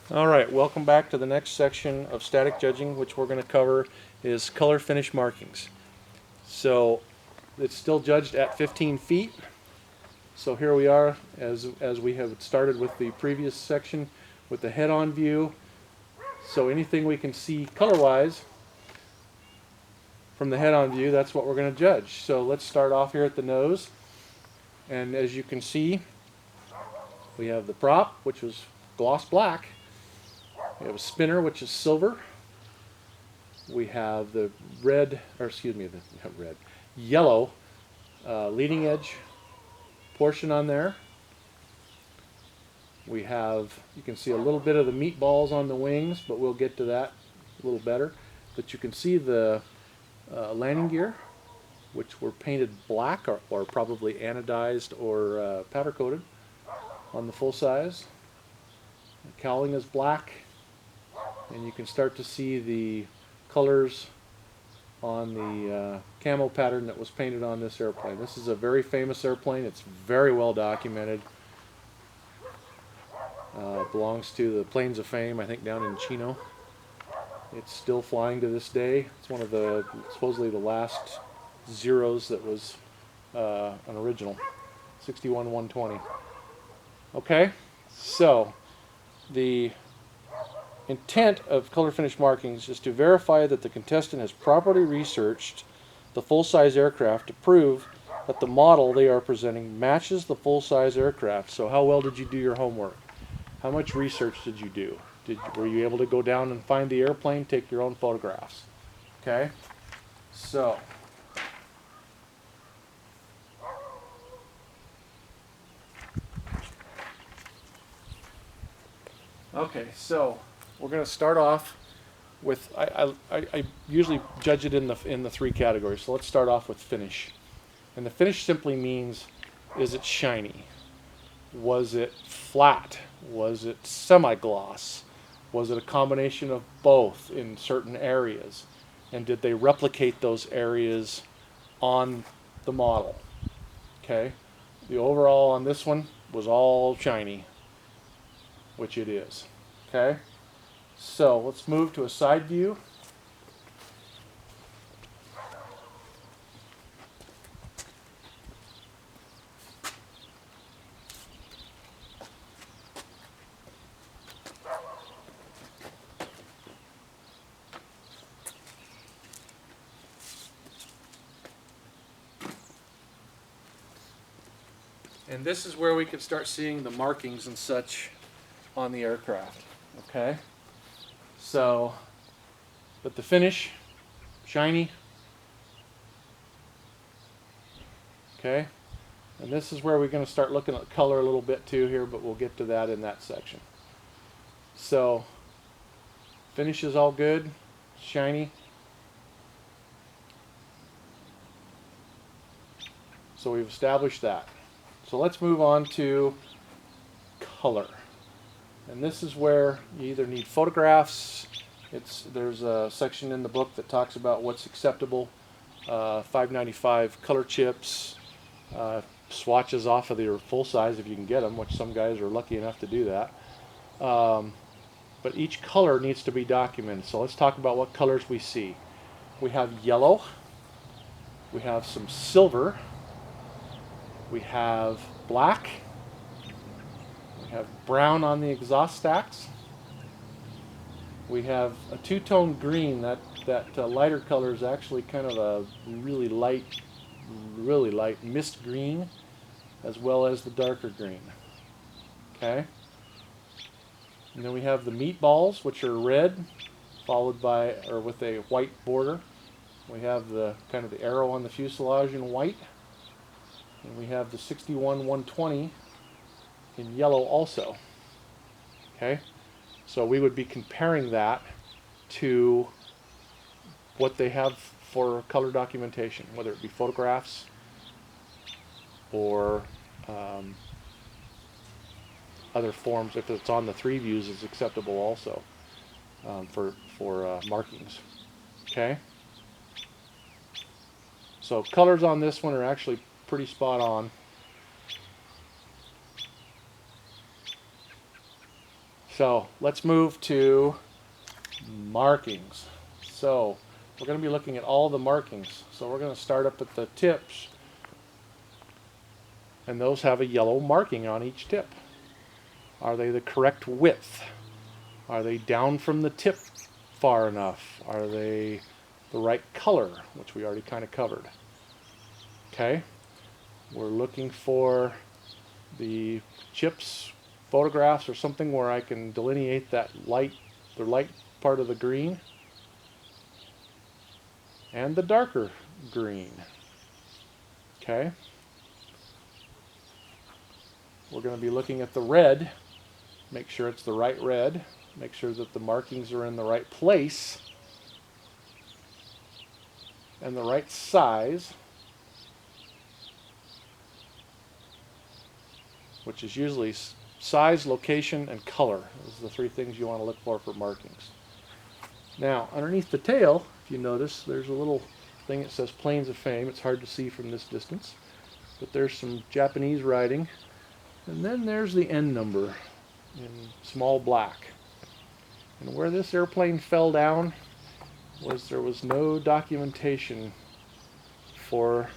Alright, welcome back to the next section of static judging, which we're going to cover is color finish markings. So it's still judged at 15 feet. So here we are as we have started with the previous section with the head-on view. So anything we can see color-wise from the head-on view, that's what we're going to judge. So let's start off here at the nose. And as you can see, we have the prop, which was gloss black. We have a spinner, which is silver. We have the yellow leading edge portion on there. We have, you can see a little bit of the meatballs on the wings, but we'll get to that a little better. But you can see the landing gear, which were painted black or probably anodized or powder coated on the full size. The cowling is black, and you can start to see the colors on the camo pattern that was painted on this airplane. This is a very famous airplane. It's very well documented. Belongs to the Plains of Fame, I think, down in Chino. It's still flying to this day. It's one of the supposedly the last Zeros that was an original, 61-120. Okay, so the intent of color finish markings is to verify that the contestant has properly researched the full-size aircraft to prove that the model they are presenting matches the full-size aircraft. So how well did you do your homework? How much research did you do? Were you able to go down and find the airplane, take your own photographs? Okay, so we're going to start off with, I usually judge it in the three categories. So let's start off with finish. And the finish simply means, is it shiny? Was it flat? Was it semi-gloss? Was it a combination of both in certain areas? And did they replicate those areas on the model? Okay. The overall on this one was all shiny, which it is. Okay. So let's move to a side view. And this is where we can start seeing the markings and such on the aircraft. Okay. So, but the finish, shiny. Okay. And this is where we're going to start looking at color a little bit too here, but we'll get to that in that section. So, finish is all good, shiny. So we've established that. So let's move on to color. And this is where you either need photographs. There's a section in the book that talks about what's acceptable. 595 color chips, swatches off of your full size if you can get them, which some guys are lucky enough to do that. But each color needs to be documented. So let's talk about what colors we see. We have yellow. We have some silver. We have black. We have brown on the exhaust stacks. We have a two-tone green. That lighter color is actually kind of a really light mist green, as well as the darker green. Okay. And then we have the meatballs, which are red, followed by, or with a white border. We have the kind of the arrow on the fuselage in white. And we have the 61-120 in yellow also. Okay, so we would be comparing that to what they have for color documentation, whether it be photographs or other forms. If it's on the three views, is acceptable also for markings. Okay, so colors on this one are actually pretty spot on. So let's move to markings. So we're going to be looking at all the markings. So we're going to start up at the tips, and those have a yellow marking on each tip. Are they the correct width? Are they down from the tip far enough? Are they the right color, which we already kind of covered? Okay, we're looking for the chips, photographs, or something where I can delineate that the light part of the green and the darker green. Okay, we're going to be looking at the red. Make sure it's the right red. Make sure that the markings are in the right place and the right size, which is usually size, location, and color. Those are the three things you want to look for markings. Now, underneath the tail, if you notice, there's a little thing that says Plains of Fame. It's hard to see from this distance, but there's some Japanese writing. And then there's the N number in small black. And where this airplane fell down there was no documentation for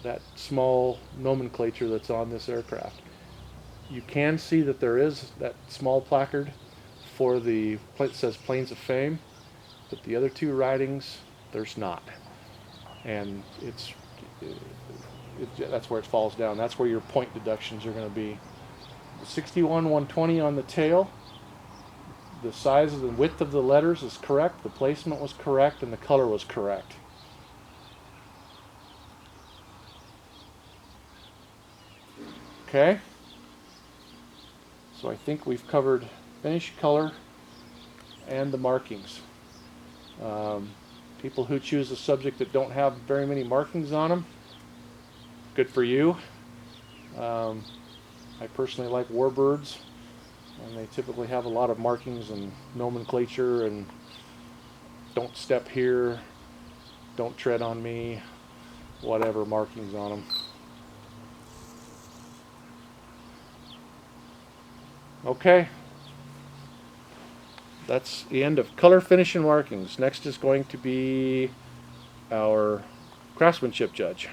that small nomenclature that's on this aircraft. You can see that there is that small placard for it says Plains of Fame, but the other two writings, there's not. And that's where it falls down. That's where your point deductions are going to be. The 61-120 on the tail, the size and the width of the letters is correct, the placement was correct, and the color was correct. Okay, so I think we've covered finish, color, and the markings. People who choose a subject that don't have very many markings on them, good for you. I personally like warbirds, and they typically have a lot of markings and nomenclature and don't step here, don't tread on me, whatever markings on them. Okay, that's the end of color, finish, and markings. Next is going to be our craftsmanship judge.